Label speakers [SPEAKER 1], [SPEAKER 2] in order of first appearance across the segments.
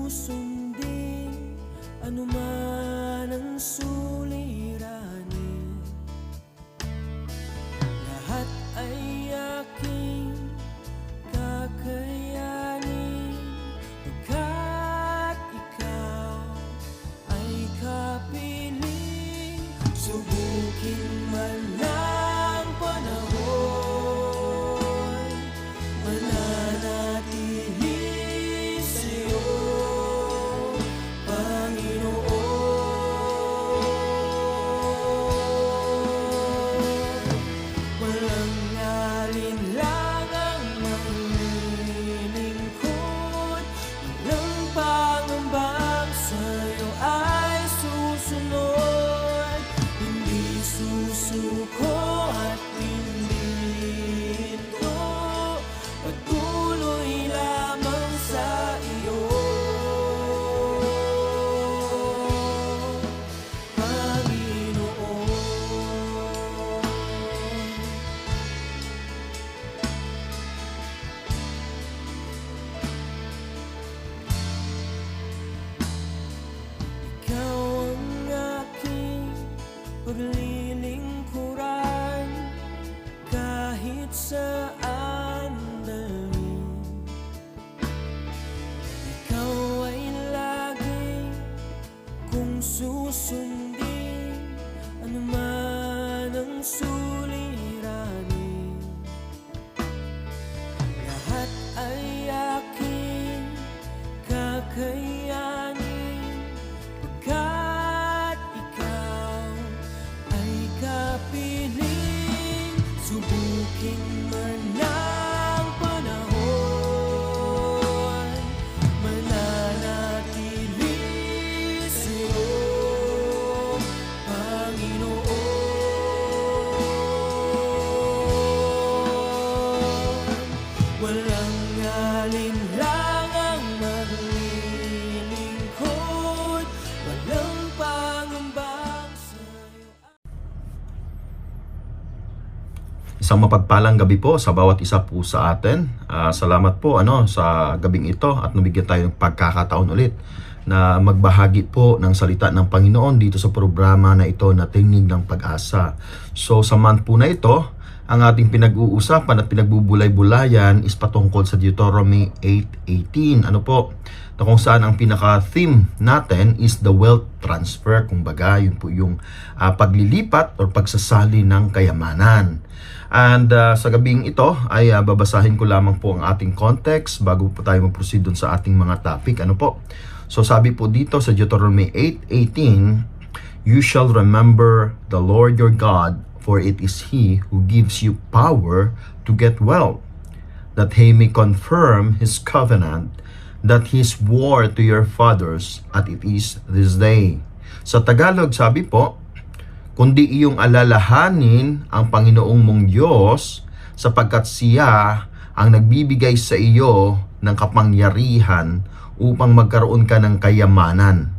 [SPEAKER 1] susundin anuman ang suliranin. Lahat ay aking kakayanin, pagkat ikaw ay kapiling. Subukin man ng panahon, mananatili sa'yo, Panginoon. Walang alinlangang maglilingkod, walang pangambang sa'yo ay susunod. Hindi susuko at hindi ito patuloy lamang sa iyo, Panginoon. Ikaw ang aking paglilingkuran, kahit saan dalhin. Ikaw ay lagi kung susundin anuman ang suliranin. Lahat ay aking kakayanin, pagkat ikaw ay kapiling. Subukin man ng panahon, mananatili sa'yo, Panginoon. Walang alinlangang maglilingkod, walang pangambang sa'yo.
[SPEAKER 2] Isang mapagpalang gabi po sa bawat isa po sa atin. Salamat po sa gabing ito at nabigyan tayo ng pagkakataon ulit na magbahagi po ng salita ng Panginoon dito sa programa na ito na Tinig ng Pag-asa. So sa month po na ito, ang ating pinag-uusapan at pinagbubulay-bulayan is patungkol sa Deuteronomy 8:18. Ano po? Na kung saan ang pinaka-theme natin is the wealth transfer. Kumbaga, yun po yung paglilipat o pagsasali ng kayamanan. And sa gabing ito ay babasahin ko lamang po ang ating context bago po tayo mag-proceed dun sa ating mga topic. Ano po? So sabi po dito sa Deuteronomy 8:18, "You shall remember the Lord your God, for it is He who gives you power to get wealth, that He may confirm His covenant, that He swore to your fathers, at it is this day." Sa Tagalog, sabi po, kundi iyong alalahanin ang Panginoong mong Diyos, sapagkat Siya ang nagbibigay sa iyo ng kapangyarihan upang magkaroon ka ng kayamanan,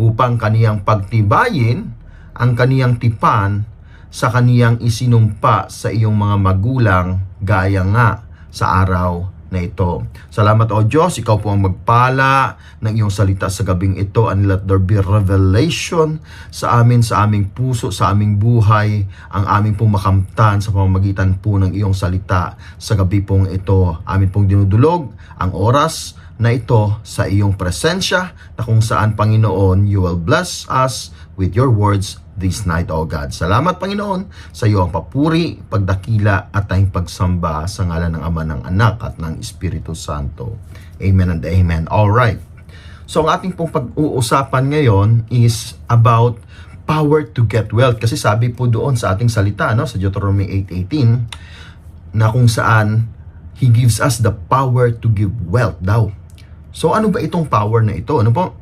[SPEAKER 2] upang kaniyang pagtibayin ang kaniyang tipan sa kaniyang isinumpa sa iyong mga magulang, gaya nga sa araw na ito. Salamat o Diyos, ikaw po ang magpala ng iyong salita sa gabing ito, and let there be revelation sa amin, sa aming puso, sa aming buhay, ang aming pong makamtan sa pamamagitan po ng iyong salita sa gabi pong ito. Amin pong dinudulog ang oras na ito sa iyong presensya, na kung saan, Panginoon, you will bless us with your words this night, O God. Salamat, Panginoon, sa iyo ang papuri, pagdakila at tayong pagsamba sa ngalan ng Ama, ng Anak at ng Espiritu Santo. Amen and amen. Alright. So ang ating pong pag-uusapan ngayon is about power to get wealth. Kasi sabi po doon sa ating salita, sa Deuteronomy 8:18, na kung saan He gives us the power to give wealth daw. So ano ba itong power na ito? Ano po?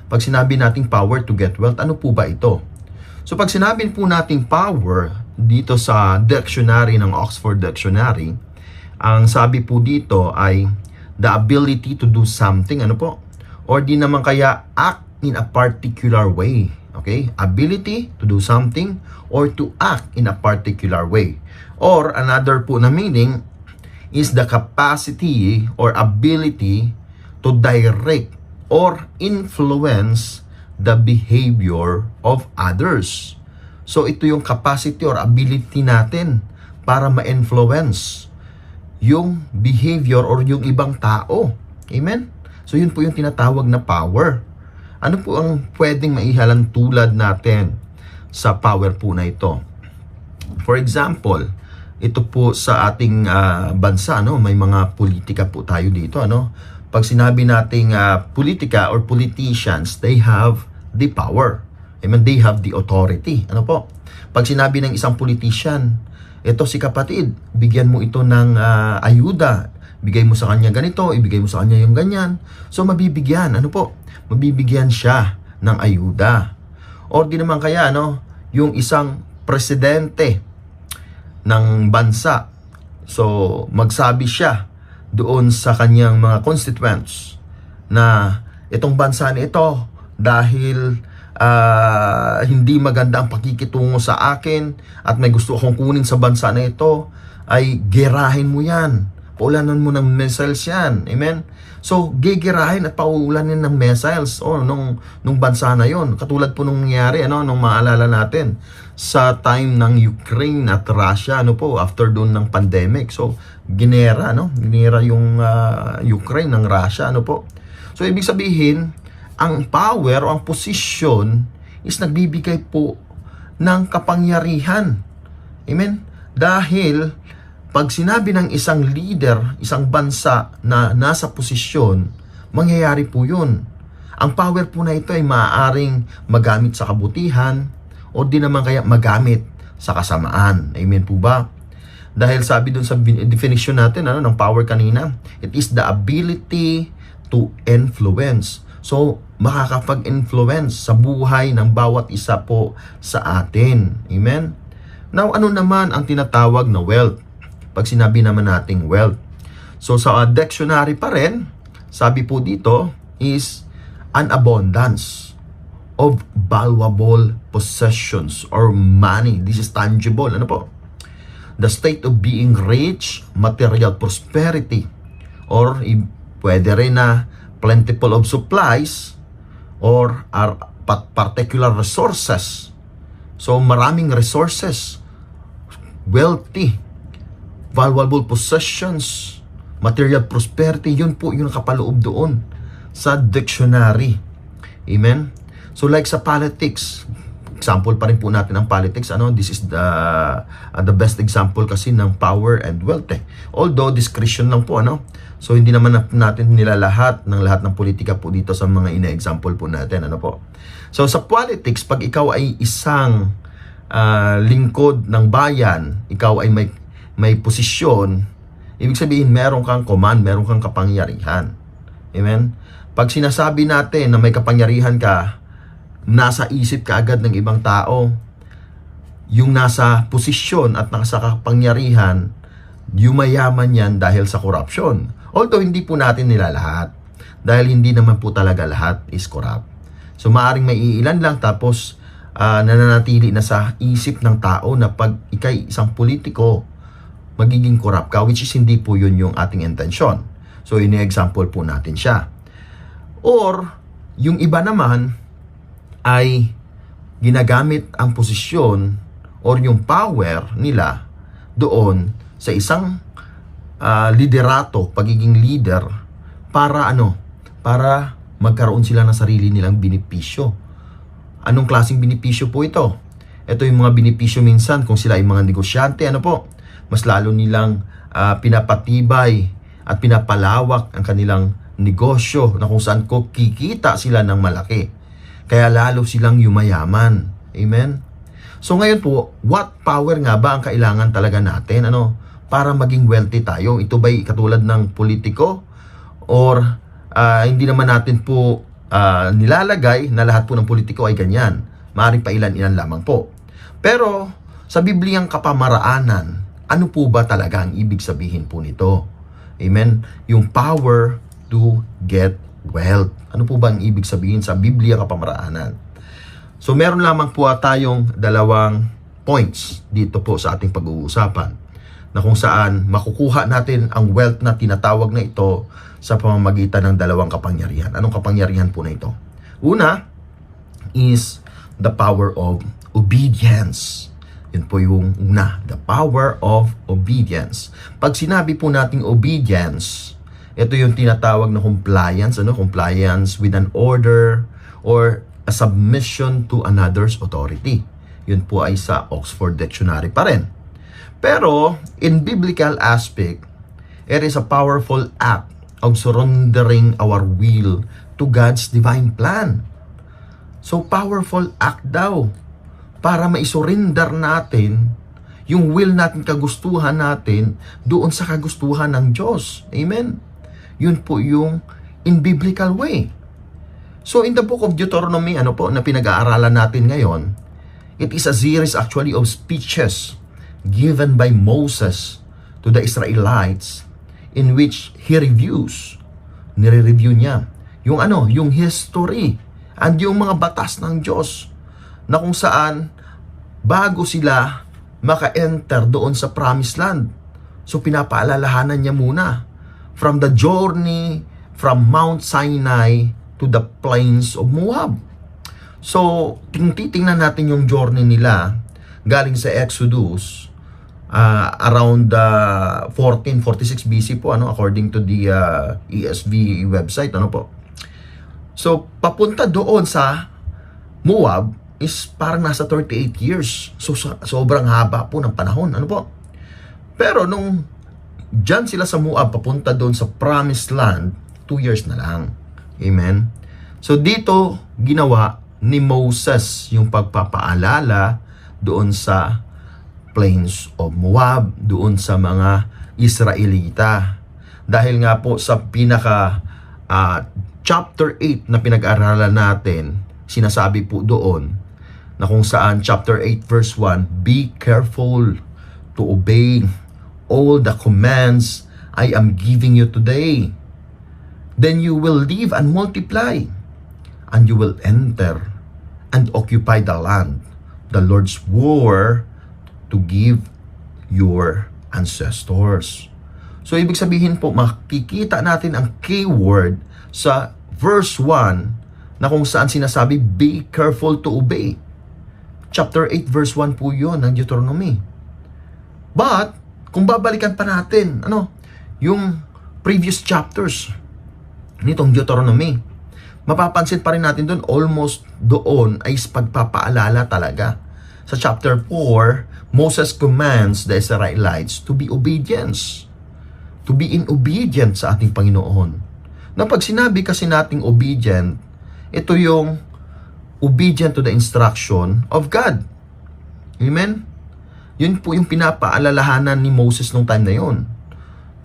[SPEAKER 2] Pag sinabi nating power to get wealth, ano po ba ito? So pag sinabi po nating power dito sa dictionary ng Oxford Dictionary, ang sabi po dito ay the ability to do something, ano po? Or di naman kaya act in a particular way. Okay? Ability to do something or to act in a particular way. Or another po na meaning is the capacity or ability to direct or influence the behavior of others. So ito yung capacity or ability natin para ma-influence yung behavior or yung ibang tao. Amen? So yun po yung tinatawag na power. Ano po ang pwedeng maihalang tulad natin sa power po na ito? For example, ito po sa ating bansa, no, may mga politika po tayo dito, ano. Pag sinabi nating politika or politicians, they have the power. Amen, they have the authority. Ano po? Pag sinabi ng isang politician, ito si kapatid, bigyan mo ito ng ayuda. Bigay mo sa kanya ganito, ibigay mo sa kanya yung ganyan. So mabibigyan, ano po? Mabibigyan siya ng ayuda. Or di naman kaya, no, yung isang presidente ng bansa. So magsabi siya doon sa kanyang mga constituents na itong bansa na ito dahil hindi maganda ang pakikitungo sa akin at may gusto akong kunin sa bansa na ito, ay gerahin mo yan. Paulanan mo ng missiles yan. Amen? So, gigirahin at paulanin ng missiles nung bansa na yon. Katulad po nung nangyari, nung maalala natin sa time ng Ukraine at Russia, after doon ng pandemic. So, ginera yung Ukraine ng Russia, So, ibig sabihin, ang power o ang posisyon is nagbibigay po ng kapangyarihan. Amen? Dahil pag sinabi ng isang leader, isang bansa na nasa posisyon, mangyayari po yun. Ang power po na ito ay maaaring magamit sa kabutihan o di naman kaya magamit sa kasamaan. Amen po ba? Dahil sabi dun sa definition natin ng power kanina, it is the ability to influence. So, makakapag-influence sa buhay ng bawat isa po sa atin. Amen? Now, ano naman ang tinatawag na wealth? Pag sinabi naman nating wealth. So, sa dictionary pa rin, sabi po dito is an abundance of valuable possessions or money. This is tangible. Ano po? The state of being rich, material prosperity, or pwede rin na plentiful of supplies or are particular resources. So maraming resources, wealthy, valuable possessions, material prosperity, yun po yung kapaloob doon sa dictionary. Amen? So like sa politics, example pa rin po natin ang politics, this is the best example kasi ng power and wealth. Although discretion lang po, So hindi naman natin nilalahat ng lahat ng politika po dito sa mga ina-example po natin, So sa politics, pag ikaw ay isang lingkod ng bayan, ikaw ay may posisyon, ibig sabihin meron kang command, meron kang kapangyarihan. Amen? Pag sinasabi natin na may kapangyarihan ka, nasa isip ka agad ng ibang tao, yung nasa posisyon at nasa kapangyarihan, yumayaman yan dahil sa corruption. Although hindi po natin nilalahat, dahil hindi naman po talaga lahat is corrupt. So maaring may iilan lang tapos nananatili na sa isip ng tao na pag ikay isang politiko, magiging corrupt ka, which is hindi po yun yung ating intention. So ini-example po natin siya. Or yung iba naman ay ginagamit ang posisyon or yung power nila doon sa isang liderato, pagiging leader, para para magkaroon sila ng sarili nilang benepisyo. Anong klaseng benepisyo po ito? Ito yung mga benepisyo minsan kung sila ay mga negosyante, mas lalo nilang pinapatibay at pinapalawak ang kanilang negosyo na kung saan kikita sila ng malaki. Kaya lalo silang yumayaman. Amen? So ngayon po, what power nga ba ang kailangan talaga natin? Para maging wealthy tayo? Ito ba'y katulad ng politiko? Or hindi naman natin po nilalagay na lahat po ng politiko ay ganyan. Maaaring pa ilan-ilan lamang po. Pero sa Bibliang kapamaraanan, ano po ba talaga ang ibig sabihin po nito? Amen? Yung power to get wealth. Ano po ba ang ibig sabihin sa Biblia kapamaraanan? So meron lamang po tayong dalawang points dito po sa ating pag-uusapan na kung saan makukuha natin ang wealth na tinatawag na ito sa pamamagitan ng dalawang kapangyarihan. Anong kapangyarihan po na ito? Una is the power of obedience. Yun po yung una, the power of obedience. Pag sinabi po nating obedience, ito yung tinatawag na compliance, compliance with an order or a submission to another's authority. Yun po ay sa Oxford Dictionary pa rin. Pero in biblical aspect, it is a powerful act of surrendering our will to God's divine plan. So powerful act daw para maisurrender natin yung will natin, kagustuhan natin doon sa kagustuhan ng Diyos. Amen? Yun po yung in biblical way. So in the book of Deuteronomy, na pinag-aaralan natin ngayon, it is a series actually of speeches given by Moses to the Israelites in which he nire-review niya yung history and yung mga batas ng Diyos na kung saan bago sila maka-enter doon sa promised land. So pinapaalalahanan niya muna from the journey from Mount Sinai to the plains of Moab. So titingnan natin yung journey nila galing sa Exodus around 1446 BC po, according to the ESV website, po. So papunta doon sa Moab is parang nasa 38 years. So sobrang haba po ng panahon, po. Pero nung dyan sila sa Moab papunta doon sa promised land, 2 years na lang. Amen. So dito ginawa ni Moses yung pagpapaalala doon sa plains of Moab, doon sa mga Israelita. Dahil nga po sa pinaka chapter 8 na pinag-aralan natin, sinasabi po doon na kung saan chapter 8 verse 1, be careful to obey all the commands I am giving you today. Then you will live and multiply, and you will enter and occupy the land the Lord swore to give your ancestors. So ibig sabihin po, makikita natin ang keyword sa verse 1 na kung saan sinasabi, be careful to obey. Chapter 8 verse 1 po yun ng Deuteronomy. But, kung babalikan pa natin, yung previous chapters nitong Deuteronomy, mapapansin pa rin natin doon, almost doon ay pagpapaalala talaga. Sa chapter 4, Moses commands the Israelites to be obedience. To be in obedience sa ating Panginoon. Na pag sinabi kasi nating obedient, ito yung obedient to the instruction of God. Amen? Yun po yung pinapaalalahanan ni Moses nung time na yun.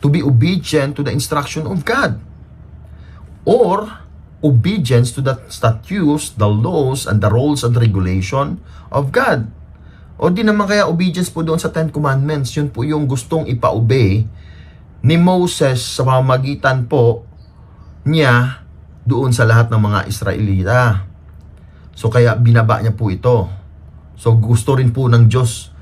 [SPEAKER 2] To be obedient to the instruction of God. Or, obedience to the statutes, the laws, and the rules and regulation of God. O di naman kaya obedience po doon sa Ten Commandments. Yun po yung gustong ipa-obey ni Moses sa pamamagitan po niya doon sa lahat ng mga Israelita. So kaya binaba niya po ito. So gusto rin po ng Diyos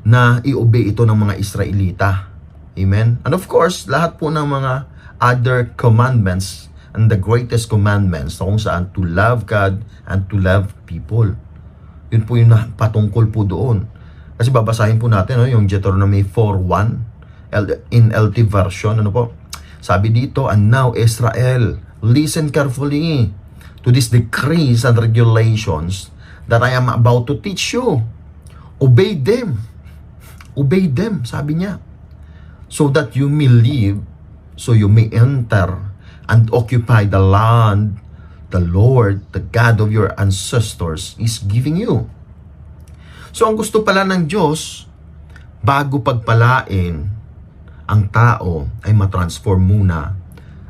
[SPEAKER 2] na i-obey ito ng mga Israelita. Amen? And of course, lahat po ng mga other commandments and the greatest commandments na kung saan to love God and to love people. Yun po yung patungkol po doon. Kasi babasahin po natin yung Deuteronomy 4:1 in LT version. Sabi dito, and now Israel, listen carefully to these decrees and regulations that I am about to teach you. Obey them. Obey them, sabi niya. So that you may live, so you may enter and occupy the land the Lord, the God of your ancestors, is giving you. So ang gusto pala ng Diyos, bago pagpalain ang tao, ay matransform muna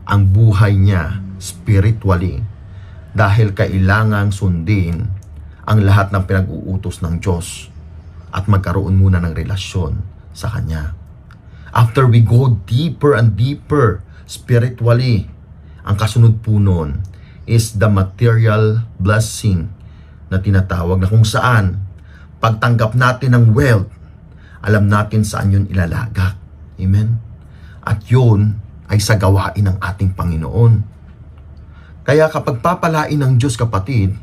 [SPEAKER 2] ang buhay niya spiritually. Dahil kailangang sundin ang lahat ng pinag-uutos ng Diyos at magkaroon muna ng relasyon sa Kanya. After we go deeper and deeper spiritually, ang kasunod po nun is the material blessing na tinatawag na kung saan pagtanggap natin ng wealth, alam natin saan yun ilalagak. Amen? At yun ay sa gawain ng ating Panginoon. Kaya kapag papalain ng Diyos, kapatid,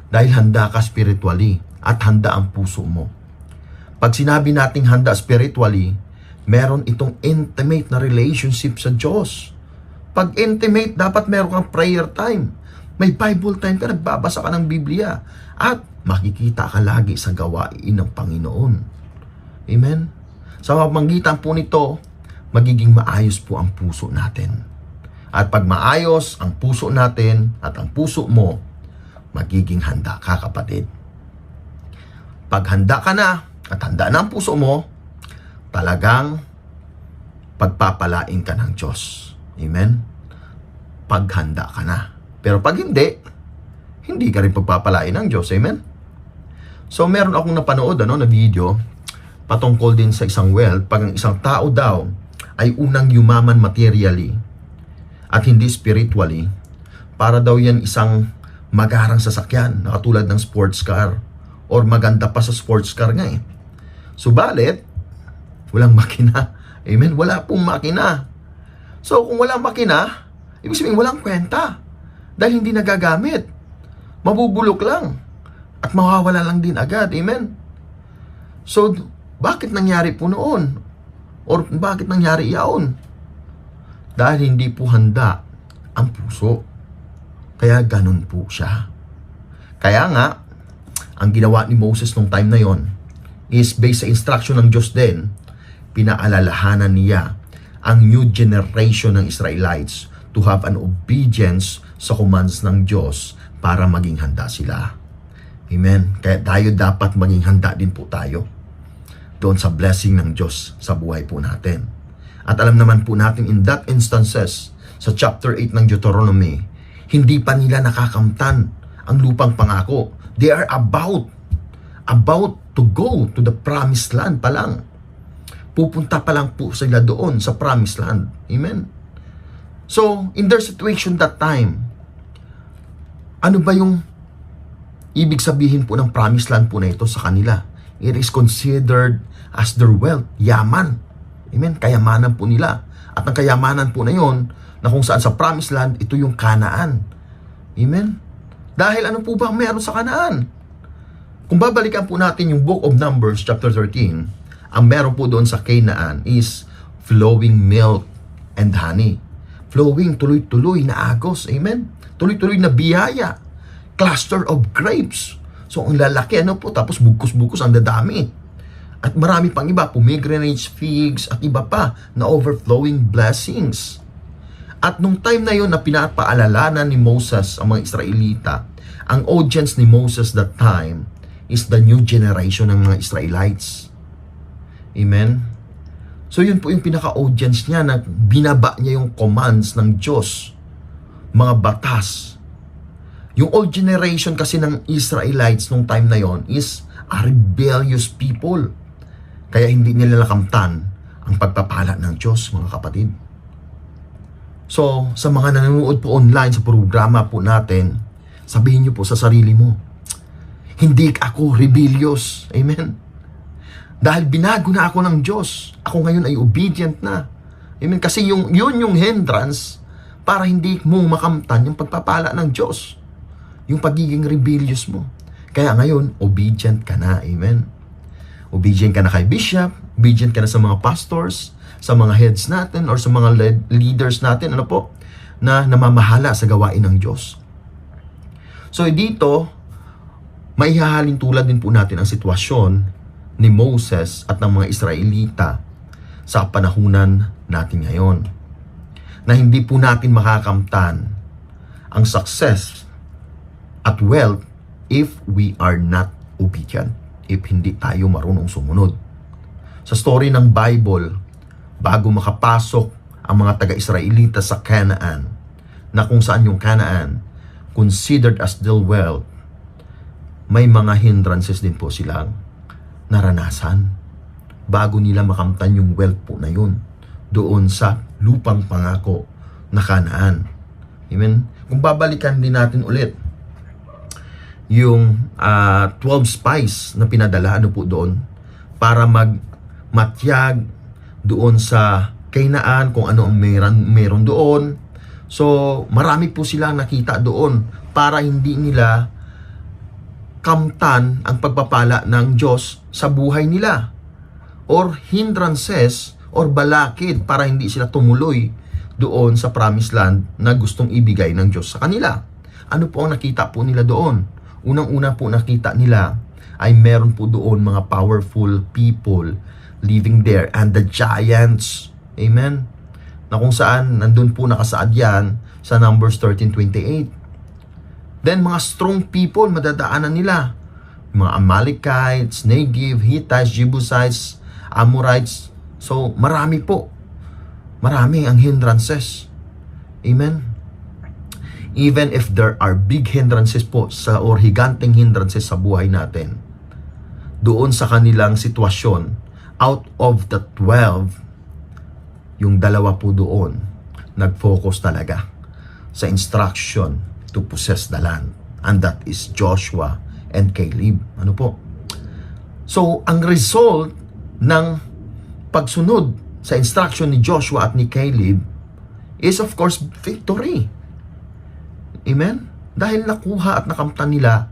[SPEAKER 2] dahil handa ka spiritually at handa ang puso mo. Pag sinabi nating handa spiritually, meron itong intimate na relationship sa Diyos. Pag intimate, dapat meron kang prayer time. May Bible time ka, nagbabasa ka ng Biblia. At makikita ka lagi sa gawain ng Panginoon. Amen? Sa pamamagitan po nito, magiging maayos po ang puso natin. At pag maayos ang puso natin at ang puso mo, magiging handa ka, kapatid. Pag handa ka na at handa na ang puso mo, talagang pagpapalain ka ng Diyos. Amen? Pag handa ka na. Pero pag hindi ka rin pagpapalain ng Diyos. Amen? So, meron akong napanood na video patungkol din sa isang wealth. Pag ang isang tao daw ay unang yumaman materially at hindi spiritually, para daw yan isang magarang sasakyan na katulad ng sports car or maganda pa sa sports car nga eh. Subalit, walang makina. Amen? Wala pong makina. So, kung walang makina, ibig sabihin walang kwenta. Dahil hindi nagagamit. Mabubulok lang. At mawawala lang din agad. Amen? So, bakit nangyari po noon? Or bakit nangyari iyaon? Dahil hindi po handa ang puso. Kaya ganun po siya. Kaya nga, ang ginawa ni Moses nung time na yon is based sa instruction ng Diyos din, pinaalalahanan niya ang new generation ng Israelites to have an obedience sa commands ng Diyos para maging handa sila. Amen? Kaya tayo dapat maging handa din po tayo doon sa blessing ng Diyos sa buhay po natin. At alam naman po natin in that instances, sa chapter 8 ng Deuteronomy, hindi pa nila nakakamtan ang lupang pangako. They are about to go to the promised land pa lang. Pupunta pa lang po sila doon sa promised land. Amen? So, in their situation that time, ano ba yung ibig sabihin po ng promised land po na ito sa kanila? It is considered as their wealth, yaman. Amen? Kayamanan po nila. At ang kayamanan po na yon, na kung saan sa promised land, ito yung Kanaan. Amen? Dahil ano po ba ang meron sa Kanaan? Kung babalikan po natin yung Book of Numbers, chapter 13, ang meron po doon sa Canaan is flowing milk and honey. Flowing, tuloy-tuloy na agos. Amen? Tuloy-tuloy na biyaya. Cluster of grapes. So, ang lalaki, ano po, tapos bugkos-bugkos, ang dadami. At marami pang iba, pomegranates, figs, at iba pa, na overflowing blessings. At nung time na yon na pinapaalalanan ni Moses ang mga Israelita, ang audience ni Moses that time is the new generation ng mga Israelites. Amen? So, yun po yung pinaka-audience niya na binaba niya yung commands ng Diyos, mga batas. Yung old generation kasi ng Israelites nung time na yon is a rebellious people. Kaya hindi nila nakamtan ang pagpapala ng Diyos, mga kapatid. So, sa mga nanonood po online sa programa po natin, sabihin niyo po sa sarili mo, hindi ako rebellious. Amen? Dahil binago na ako ng Diyos. Ako ngayon ay obedient na. Amen? Kasi yun yung hindrance para hindi mo makamtan yung pagpapala ng Diyos. Yung pagiging rebellious mo. Kaya ngayon, obedient ka na. Amen? Obedient ka na kay bishop, obedient ka na sa mga pastors, sa mga heads natin, or sa mga leaders natin, ano po, na namamahala sa gawain ng Diyos. So, dito, maihahalin tulad din po natin ang sitwasyon ni Moses at ng mga Israelita sa panahunan natin ngayon. Na hindi po natin makakamtan ang success at wealth if we are not obedient, if hindi tayo marunong sumunod. Sa story ng Bible, bago makapasok ang mga taga-Israelita sa Canaan, na kung saan yung Canaan considered as their wealth, may mga hindrances din po silang naranasan bago nila makamtan yung wealth po na yun doon sa lupang pangako na Canaan. Amen? Kung babalikan din natin ulit yung 12 spies na pinadala ano po doon para matyag doon sa Kainaan, kung ano ang meron doon. So, marami po silang nakita doon para hindi nila kamtan ang pagpapala ng Diyos sa buhay nila. Or hindrances or balakid para hindi sila tumuloy doon sa promised land na gustong ibigay ng Diyos sa kanila. Ano po ang nakita po nila doon? Unang-una po nakita nila ay meron po doon mga powerful people living there and the giants. Amen? Na kung saan nandun po nakasaad yan sa Numbers 13:28. Then mga strong people madadaanan nila. Mga Amalekites, Negev, Hittites, Jebusites, Amorites. So marami po. Marami ang hindrances. Amen? Even if there are big hindrances po or higanteng hindrances sa buhay natin, doon sa kanilang sitwasyon, out of the 12, yung dalawa po doon, nag-focus talaga sa instruction to possess the land. And that is Joshua and Caleb. Ano po? So, ang result ng pagsunod sa instruction ni Joshua at ni Caleb is of course victory. Amen? Dahil nakuha at nakamtan nila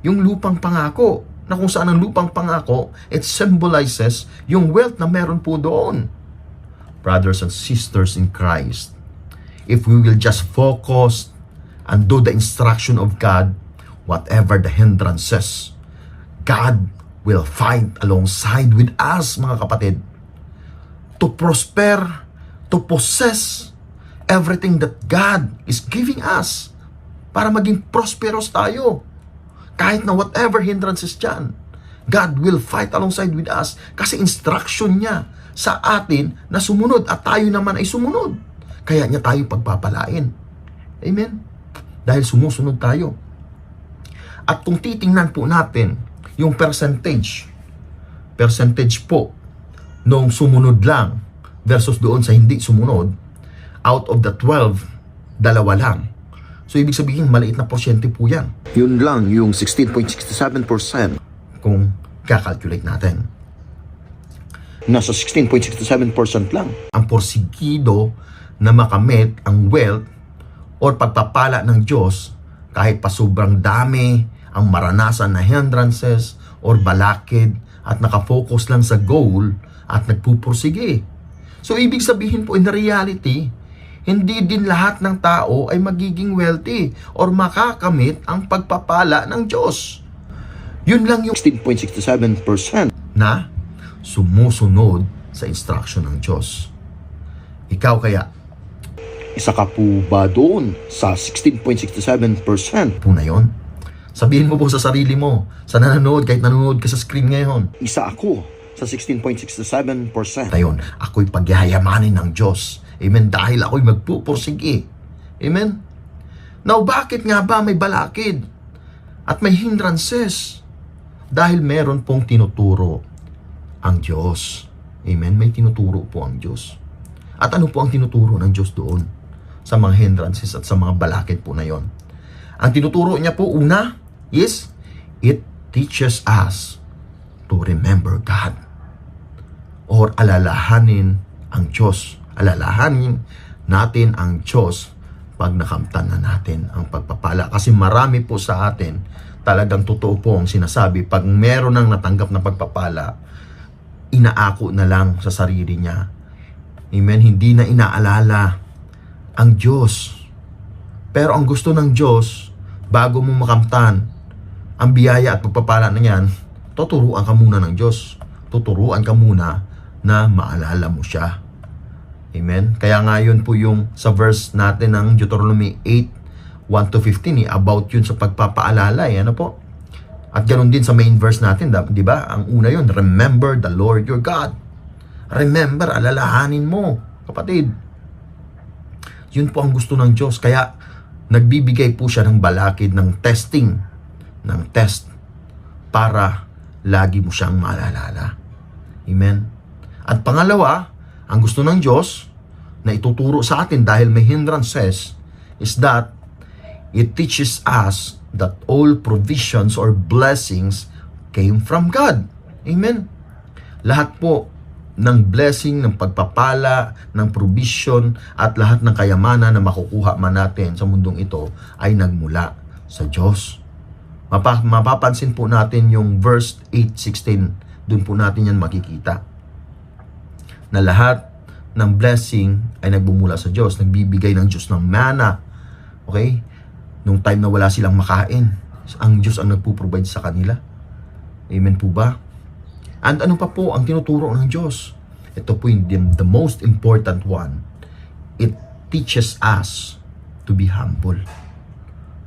[SPEAKER 2] yung lupang pangako, na kung saan ang lupang pangako, it symbolizes yung wealth na meron po doon. Brothers and sisters in Christ, if we will just focus and do the instruction of God, whatever the hindrances, God will fight alongside with us, mga kapatid, to prosper, to possess everything that God is giving us para maging prosperous tayo. Kahit na whatever hindrances dyan, God will fight alongside with us kasi instruction niya sa atin na sumunod at tayo naman ay sumunod. Kaya niya tayo pagpapalain. Amen? Dahil sumusunod tayo. At kung titingnan po natin yung percentage po nung sumunod lang versus doon sa hindi sumunod, out of the 12, dalawa lang. So ibig sabihin, maliit na porsyente po yan. Yun lang yung 16.67% kung kakalculate natin. Nasa 16.67% lang ang porsigido na makamit ang wealth or pagpapala ng Diyos kahit pa sobrang dami ang maranasan na hindrances or balakid at nakafocus lang sa goal at nagpupursige. So ibig sabihin po, in reality, hindi din lahat ng tao ay magiging wealthy or makakamit ang pagpapala ng Diyos. Yun lang yung 16.67% na sumusunod sa instruction ng Diyos. Ikaw kaya, isa ka po ba doon sa 16.67% po na yun? Sabihin mo po sa sarili mo, sa nanonood, kahit nanonood ka sa screen ngayon, isa ako sa 16.67%. Ayun, ako'y pagyayamanin ng Diyos. Amen? Dahil ako'y magpupursige. Amen? Now, bakit nga ba may balakid at may hindrances? Dahil meron pong tinuturo ang Diyos. Amen? May tinuturo po ang Diyos. At ano po ang tinuturo ng Diyos doon sa mga hindrances at sa mga balakid po na yon? Ang tinuturo niya po, una, is it teaches us to remember God. Or alalahanin ang Diyos. Alalahanin natin ang Diyos pag nakamtan na natin ang pagpapala. Kasi marami po sa atin, talagang totoo po ang sinasabi, pag meron ng natanggap na pagpapala, inaako na lang sa sarili niya. Amen? Hindi na inaalala ang Diyos. Pero ang gusto ng Diyos, bago mo makamtan ang biyaya at pagpapala na yan, tuturuan ka muna ng Diyos. Tuturuan ka muna na maalala mo siya. Amen? Kaya nga yun po yung sa verse natin ng Deuteronomy 8:1-15, about yun sa pagpapaalala. Ano po? At ganoon din sa main verse natin, di ba? Ang una yun, remember the Lord your God. Remember, alalahanin mo, kapatid. Yun po ang gusto ng Diyos. Kaya nagbibigay po siya ng balakid, ng testing, ng test, para lagi mo siyang maalala. Amen? At pangalawa, ang gusto ng Diyos na ituturo sa atin dahil may hindrances is that it teaches us that all provisions or blessings came from God. Amen? Lahat po ng blessing, ng pagpapala, ng provision, at lahat ng kayamanan na makukuha man natin sa mundong ito ay nagmula sa Diyos. Mapapansin po natin yung verse 8:16, doon po natin yan makikita. Na lahat ng blessing ay nagbumula sa Diyos, nagbibigay ng Diyos ng mana. Okay? Nung time na wala silang makain, ang Diyos ang nagpo-provide sa kanila. Amen po ba? And ano pa po ang tinuturo ng Diyos? Ito po yung the most important one. It teaches us to be humble.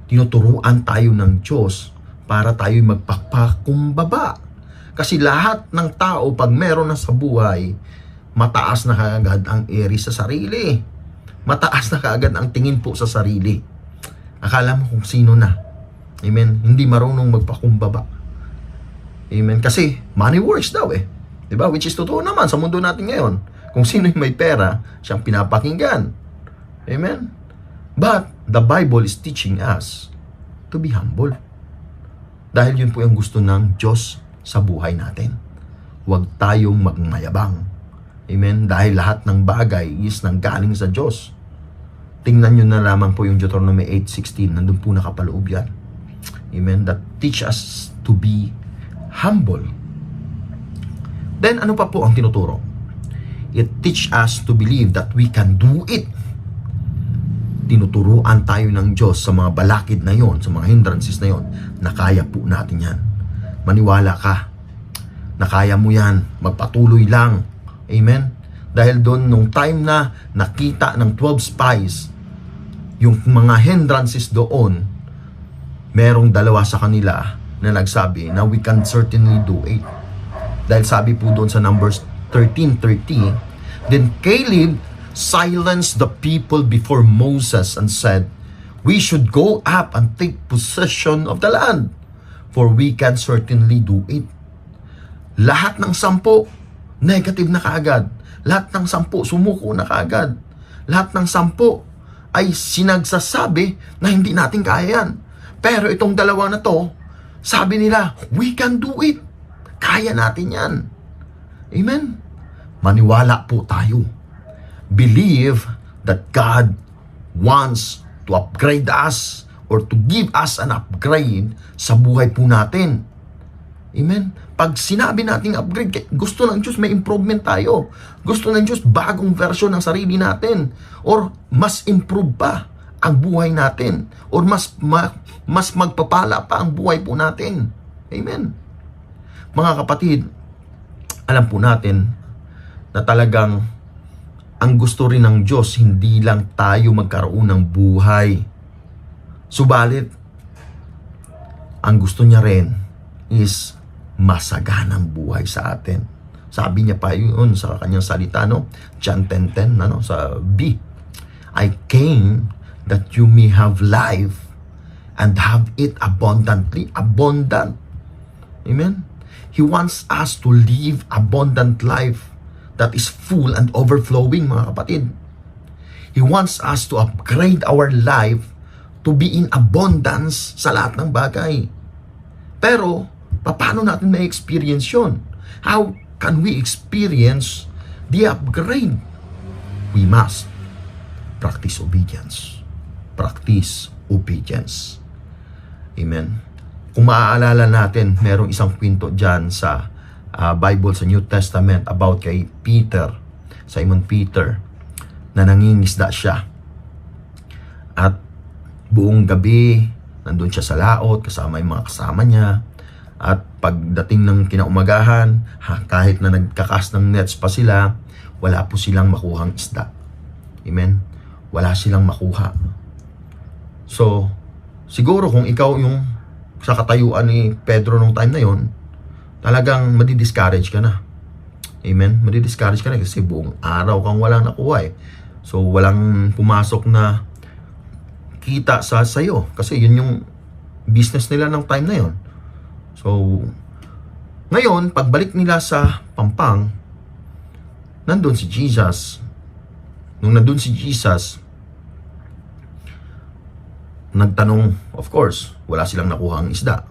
[SPEAKER 2] Tinuturuan tayo ng Diyos para tayo magpapakumbaba. Kasi lahat ng tao, pag meron na sa buhay, mataas na kaagad ang eri sa sarili. Mataas na kaagad ang tingin po sa sarili. Akala mo kung sino na. Amen? Hindi marunong magpakumbaba. Amen? Kasi money works daw eh. Diba? Which is totoo naman sa mundo natin ngayon. Kung sino yung may pera, siyang pinapakinggan. Amen? But the Bible is teaching us to be humble. Dahil yun po yung gusto ng Diyos sa buhay natin. Huwag tayong magmayabang. Amen? Dahil lahat ng bagay is nanggaling sa Diyos. Tingnan nyo na lamang po yung Deuteronomy 8:16. Nandun po nakapaloob yan. Amen? That teach us to be humble. Then ano pa po ang tinuturo? It teach us to believe that we can do it. Tinuturuan tayo ng Diyos sa mga balakid na yon, sa mga hindrances na yon, na kaya po natin yan. Maniwala ka na kaya mo yan. Magpatuloy lang. Amen? Dahil doon, nung time na nakita ng 12 spies yung mga hindrances doon, merong dalawa sa kanila na nagsabi na we can certainly do it. Dahil sabi po doon sa Numbers 13:30, then Caleb silenced the people before Moses and said, we should go up and take possession of the land, for we can certainly do it. Lahat ng 10, negative na kaagad. Lahat ng 10, sumuko na kaagad. Lahat ng 10 ay sinagsasabi na hindi natin kaya yan. Pero itong dalawa na to, sabi nila, we can do it. Kaya natin yan. Amen? Maniwala po tayo. Believe that God wants to upgrade us or to give us an upgrade sa buhay po natin. Amen? Pag sinabi nating upgrade, gusto ng Diyos may improvement tayo. Gusto ng Diyos bagong version ng sarili natin. Or mas improve pa ang buhay natin. Or mas magpapala pa ang buhay po natin. Amen. Mga kapatid, alam po natin na talagang ang gusto rin ng Diyos, hindi lang tayo magkaroon ng buhay. Subalit, ang gusto niya rin is masaganang buhay sa atin. Sabi niya pa yun sa kanyang salita, no? John 10:10, ano? Sa B. I came that you may have life and have it abundantly. Abundant. Amen? He wants us to live abundant life that is full and overflowing, mga kapatid. He wants us to upgrade our life to be in abundance sa lahat ng bagay. Pero, paano natin ma-experience yun? How can we experience the upgrade? We must practice obedience. Practice obedience. Amen. Kung maaalala natin, merong isang kwento dyan sa Bible, sa New Testament about kay Peter, Simon Peter, na nangingisda siya. At buong gabi, nandun siya sa laot, kasama yung mga kasama niya. At pagdating ng kinaumagahan, kahit na nagkakas ng nets pa sila, wala po silang makuhang isda. Amen? Wala silang makuha. So, siguro kung ikaw yung sa katayuan ni Pedro nung time na yon, talagang madi-discourage ka na. Amen? Madi-discourage ka na kasi buong araw kang walang nakuha eh. So, walang pumasok na kita sa sayo. Kasi yun yung business nila ng time na yon. So, ngayon, pagbalik nila sa Pampang, nandun si Jesus. Nung nandun si Jesus, nagtanong, of course, wala silang nakuha ang isda.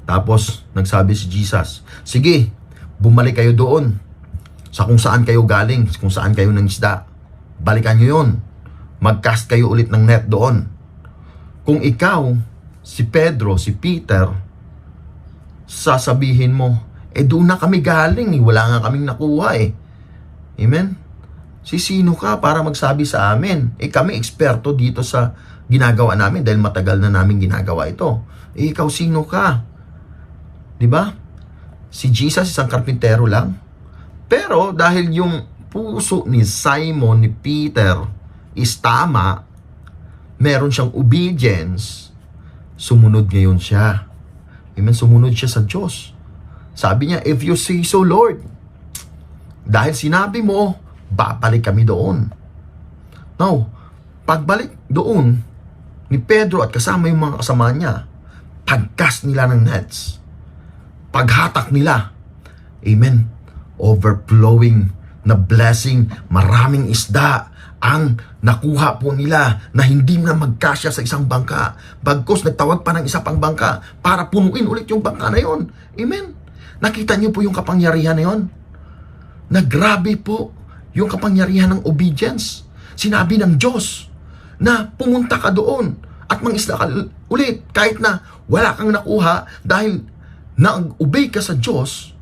[SPEAKER 2] Tapos, nagsabi si Jesus, sige, bumalik kayo doon. Sa kung saan kayo galing, kung saan kayo nangisda. Balikan nyo yun. Mag-cast kayo ulit ng net doon. Kung ikaw, si Pedro, si Peter, sasabihin mo, doon na kami galing, wala nga kaming nakuha eh. Amen? Sino ka para magsabi sa amin? Kami eksperto dito sa ginagawa namin dahil matagal na namin ginagawa ito. Ikaw sino ka? 'Di ba? Si Jesus isang karpintero lang. Pero dahil yung puso ni Simon, ni Peter is tama, meron siyang obedience, sumunod ngayon siya. Amen? Sumunod siya sa Diyos. Sabi niya, if you say so, Lord, dahil sinabi mo, babalik kami doon. Now, pagbalik doon ni Pedro at kasama yung mga kasama niya, pagcast nila ng nets, paghatak nila, amen, overflowing na blessing, maraming isda ang nakuha po nila na hindi na magkasya sa isang bangka. Bagkus nagtawag pa ng isa pang bangka para punuin ulit yung bangka na yon. Amen. Nakita niyo po yung kapangyarihan na yon? Na grabe po yung kapangyarihan ng obedience. Sinabi ng Diyos na pumunta ka doon at mangisda ka ulit kahit na wala kang nakuha dahil nag-obey ka sa Diyos,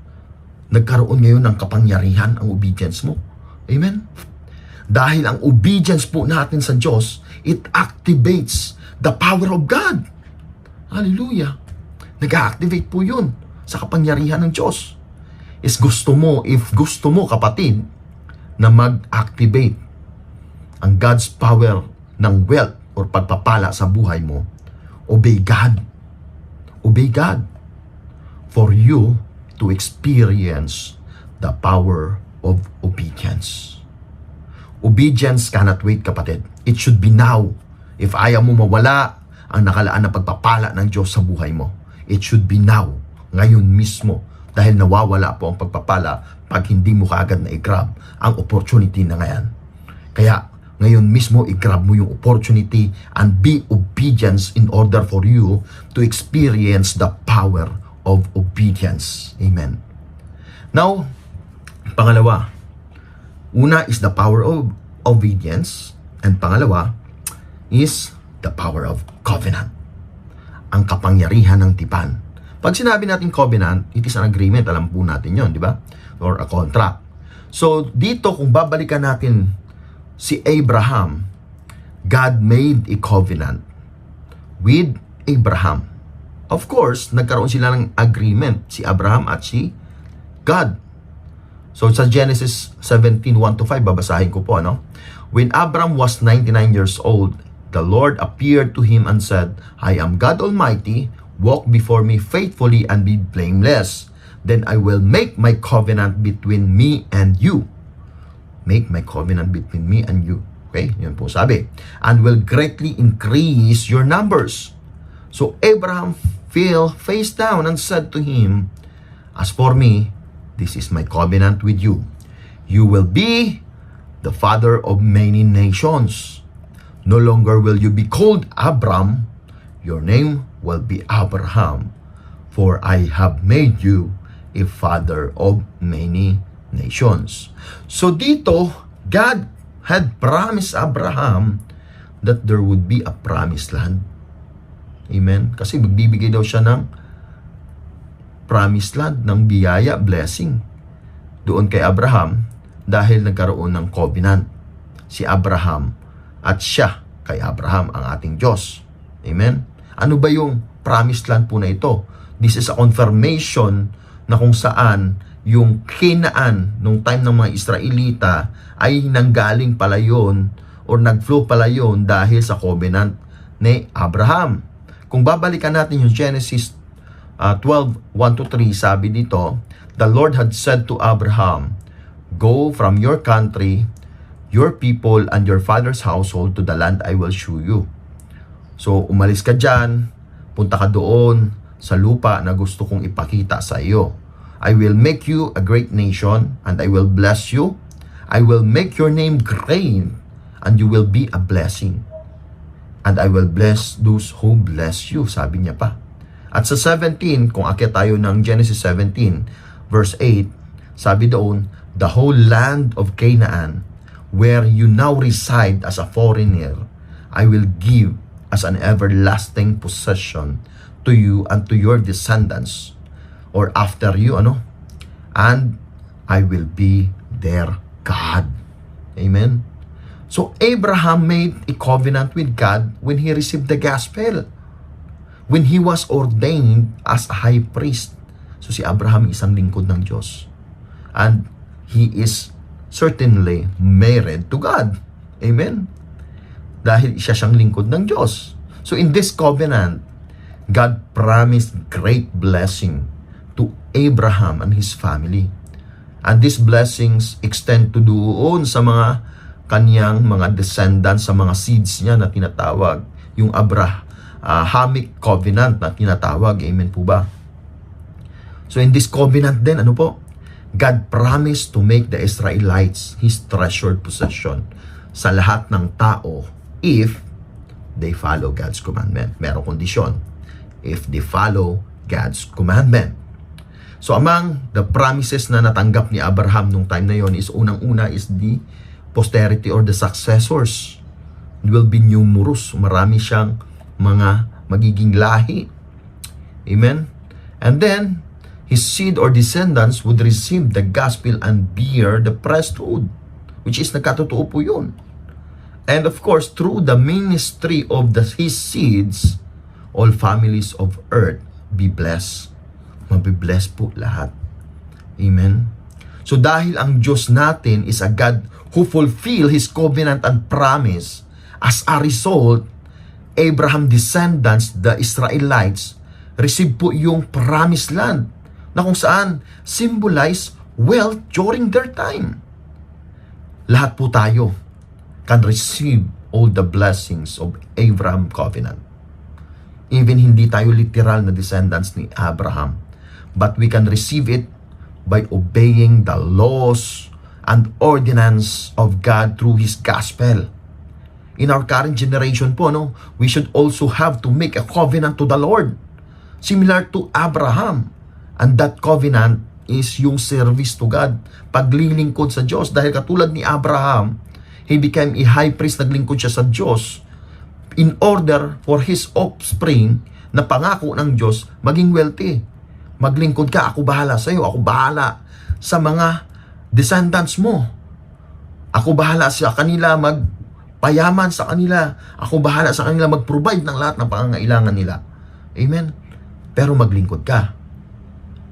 [SPEAKER 2] nagkaroon ngayon ng kapangyarihan ang obedience mo. Amen? Dahil ang obedience po natin sa Diyos, it activates the power of God. Hallelujah. Nag-activate po yun sa kapangyarihan ng Diyos. If gusto mo kapatid, na mag-activate ang God's power ng wealth or pagpapala sa buhay mo, obey God. Obey God for you to experience the power of obedience. Obedience cannot wait, kapatid. It should be now. If ayaw mo mawala ang nakalaan na pagpapala ng Diyos sa buhay mo, it should be now. Ngayon mismo. Dahil nawawala po ang pagpapala pag hindi mo kaagad na i-grab ang opportunity na ngayon. Kaya ngayon mismo i-grab mo yung opportunity and be obedience in order for you to experience the power of obedience. Amen. Now, pangalawa, una is the power of obedience, and pangalawa is the power of covenant. Ang kapangyarihan ng tipan. Pag sinabi natin covenant, it is an agreement. Alam po natin yon, di ba? Or a contract. So, dito kung babalikan natin si Abraham, God made a covenant with Abraham. Of course, nagkaroon sila ng agreement, si Abraham at si God. So, sa Genesis 17:1-5, babasahin ko po, ano? When Abraham was 99 years old, the Lord appeared to him and said, I am God Almighty. Walk before me faithfully and be blameless. Then I will make my covenant between me and you. Make my covenant between me and you. Okay, yun po sabi. And will greatly increase your numbers. So Abraham fell face down and said to him, as for me, this is my covenant with you. You will be the father of many nations. No longer will you be called Abram. Your name will be Abraham, for I have made you a father of many nations. So dito, God had promised Abraham that there would be a promised land. Amen? Kasi magbibigay daw siya ng promised land, ng biyaya, blessing doon kay Abraham dahil nagkaroon ng covenant si Abraham at siya kay Abraham ang ating Diyos. Amen? Ano ba yung promised land po na ito? This is a confirmation na kung saan yung Canaan nung time ng mga Israelita ay nanggaling pala yun or nagflow pala yun dahil sa covenant ni Abraham. Kung babalikan natin yung Genesis 12:1-3, sabi dito, the Lord had said to Abraham, go from your country, your people, and your father's household to the land I will show you. So, umalis ka dyan, punta ka doon sa lupa na gusto kong ipakita sa iyo. I will make you a great nation, and I will bless you. I will make your name great, and you will be a blessing. And I will bless those who bless you, sabi niya pa. At sa 17, kung akit tayo ng Genesis 17, verse 8, Sabi doon, the whole land of Canaan, where you now reside as a foreigner, I will give as an everlasting possession to you and to your descendants, or after you, and I will be their God. Amen? So, Abraham made a covenant with God when he received the gospel. When he was ordained as a high priest. So, si Abraham isang lingkod ng Diyos. And he is certainly married to God. Amen? Dahil siya siyang lingkod ng Diyos. So, in this covenant, God promised great blessing to Abraham and his family. And these blessings extend to doon sa mga kanyang mga descendants, sa mga seeds niya na tinatawag, yung Abrahamic covenant na tinatawag. Amen po ba? So in this covenant din, God promised to make the Israelites His treasured possession sa lahat ng tao if they follow God's commandment. Merong kondisyon. If they follow God's commandment. So among the promises na natanggap ni Abraham nung time na yon is unang-una is the posterity or the successors will be numerous. Marami siyang mga magiging lahi. Amen? And then, his seed or descendants would receive the gospel and bear the priesthood, which is nagkatotoo po yun. And of course, through the ministry of his seeds, all families of earth be blessed. Mabibless po lahat. Amen? So dahil ang Diyos natin is a God who fulfill His covenant and promise, as a result, Abraham descendants, the Israelites, receive po yung promised land na kung saan symbolize wealth during their time. Lahat po tayo can receive all the blessings of Abraham covenant. Even hindi tayo literal na descendants ni Abraham, but we can receive it by obeying the laws and ordinance of God through His gospel. In our current generation po, we should also have to make a covenant to the Lord, similar to Abraham. And that covenant is yung service to God, paglilingkod sa Diyos. Dahil katulad ni Abraham, he became a high priest, naglingkod siya sa Diyos in order for his offspring na pangako ng Diyos maging wealthy. Maglingkod ka, ako bahala sa iyo, ako bahala sa mga descendants mo. Ako bahala sa kanila, magpayaman sa kanila. Ako bahala sa kanila, mag-provide ng lahat ng pangangailangan nila. Amen? Pero maglingkod ka.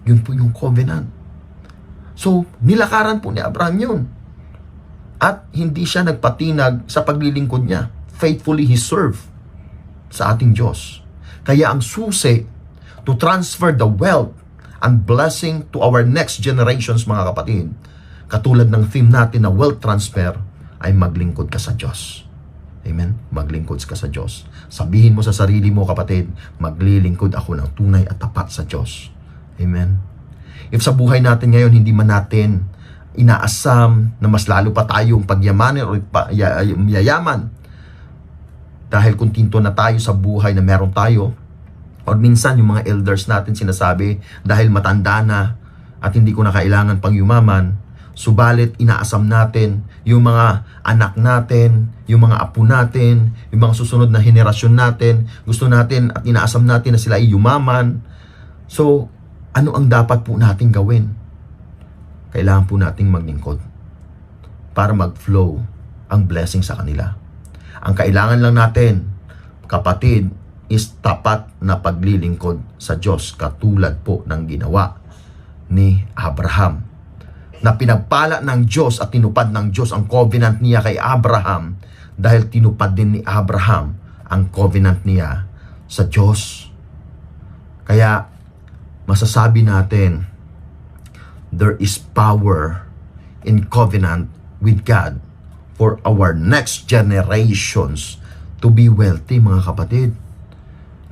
[SPEAKER 2] Yun po yung covenant. So, nilakaran po ni Abraham yun. At hindi siya nagpatinag sa paglilingkod niya. Faithfully he served sa ating Diyos. Kaya ang susi to transfer the wealth and blessing to our next generations, mga kapatid, katulad ng theme natin na wealth transfer, ay maglingkod ka sa Diyos. Amen? Maglingkod ka sa Diyos. Sabihin mo sa sarili mo, kapatid, maglilingkod ako ng tunay at tapat sa Diyos. Amen? If sa buhay natin ngayon, hindi man natin inaasam na mas lalo pa tayong pagyamanin o yayaman, dahil kontento na tayo sa buhay na meron tayo, or minsan yung mga elders natin sinasabi, dahil matanda na at hindi ko na kailangan pang yumaman, subalit inaasam natin yung mga anak natin, yung mga apo natin, yung mga susunod na henerasyon natin, gusto natin at inaasam natin na sila ay yumaman. So, ano ang dapat po natin gawin? Kailangan po nating maglingkod para mag-flow ang blessing sa kanila. Ang kailangan lang natin, kapatid, is tapat na paglilingkod sa Diyos, katulad po ng ginawa ni Abraham, na pinagpala ng Diyos at tinupad ng Diyos ang covenant niya kay Abraham, dahil tinupad din ni Abraham ang covenant niya sa Diyos. Kaya masasabi natin, there is power in covenant with God for our next generations to be wealthy, mga kapatid.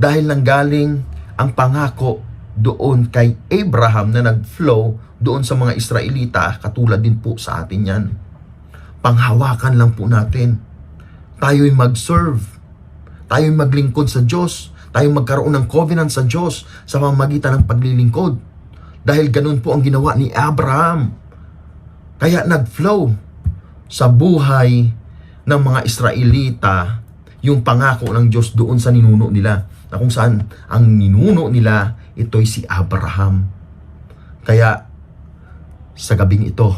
[SPEAKER 2] Dahil nanggaling ang pangako doon kay Abraham na nag-flow doon sa mga Israelita, katulad din po sa atin yan. Panghawakan lang po natin. Tayo'y mag-serve. Tayo'y maglingkod sa Diyos. Tayo'y magkaroon ng covenant sa Diyos sa pamamagitan ng paglilingkod. Dahil ganun po ang ginawa ni Abraham. Kaya nag-flow sa buhay ng mga Israelita yung pangako ng Diyos doon sa ninuno nila, na kung saan ang ninuno nila ito'y si Abraham. Kaya sa gabing ito,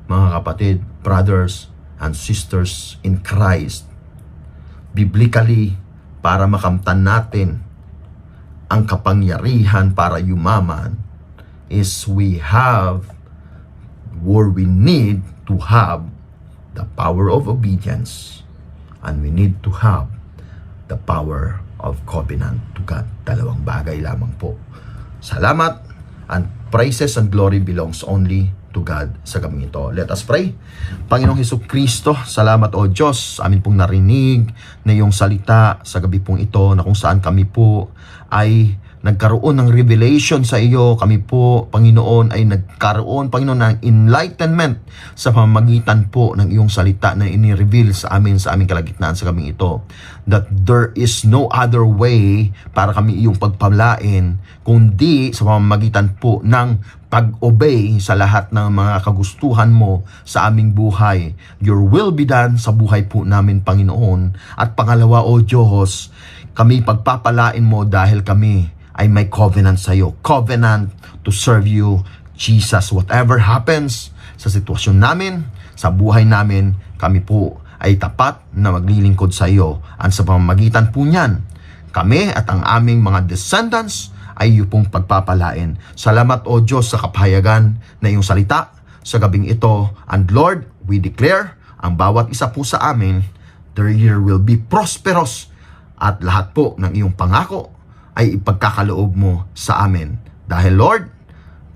[SPEAKER 2] mga kapatid, brothers and sisters in Christ, biblically, para makamtan natin ang kapangyarihan para yumaman, is we need to have the power of obedience, and we need to have the power of covenant to God. Dalawang bagay lamang po. Salamat, and praises and glory belongs only to God sa gabing ito. Let us pray. Panginoong Hesukristo, salamat o Diyos, amin pong narinig na iyong salita sa gabi pong ito, na kung saan kami po ay nagkaroon ng revelation sa iyo. Kami po, Panginoon, ay nagkaroon, Panginoon, ng enlightenment sa pamamagitan po ng iyong salita na ini-reveal sa aming kalagitnaan sa gabing ito. That there is no other way para kami iyong pagpalain kundi sa pamamagitan po ng pag-obey sa lahat ng mga kagustuhan mo sa aming buhay. Your will be done sa buhay po namin, Panginoon. At pangalawa, O Diyos, kami pagpapalain mo dahil kami ay may covenant sa iyo. Covenant to serve you, Jesus. Whatever happens sa sitwasyon namin, sa buhay namin, kami po ay tapat na maglilingkod sa iyo. At sa pamamagitan po niyan, kami at ang aming mga descendants ay iyo pong pagpapalain. Salamat, O Diyos, sa kapahayagan na iyong salita sa gabing ito. And Lord, we declare, ang bawat isa po sa amin, their year will be prosperous. At lahat po ng iyong pangako ay ipagkakaloob mo sa amin. Dahil Lord,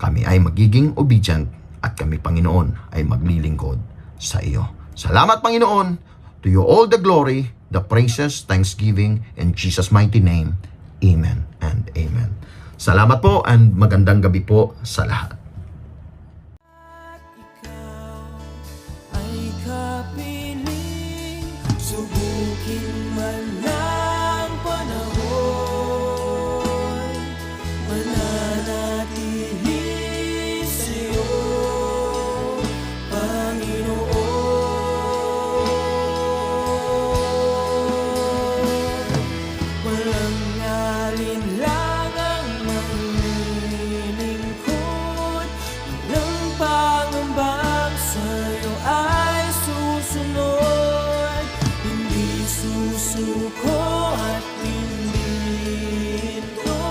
[SPEAKER 2] kami ay magiging obedient at kami, Panginoon, ay maglilingkod sa iyo. Salamat, Panginoon. To you all the glory, the praises, thanksgiving, in Jesus' mighty name. Amen and amen. Salamat po and magandang gabi po sa lahat.
[SPEAKER 1] Ikaw ay kapiling, subukin man ng panahon, mananatili sa'yo, Panginoon. Walang alinlangang maglilingkod, walang pangambang sa'yo ay susunod, hindi susuko at hindi ito,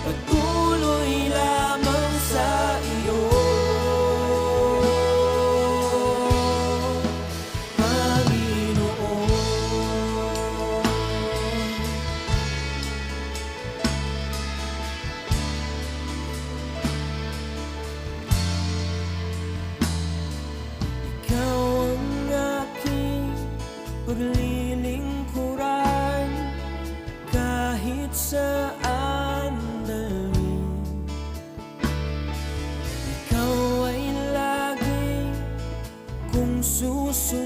[SPEAKER 1] patuloy lamang sa iyo, Panginoon. Ikaw ang aking paglilingkuran, kahit saan dalhin. Ikaw ay lagi kong susunod.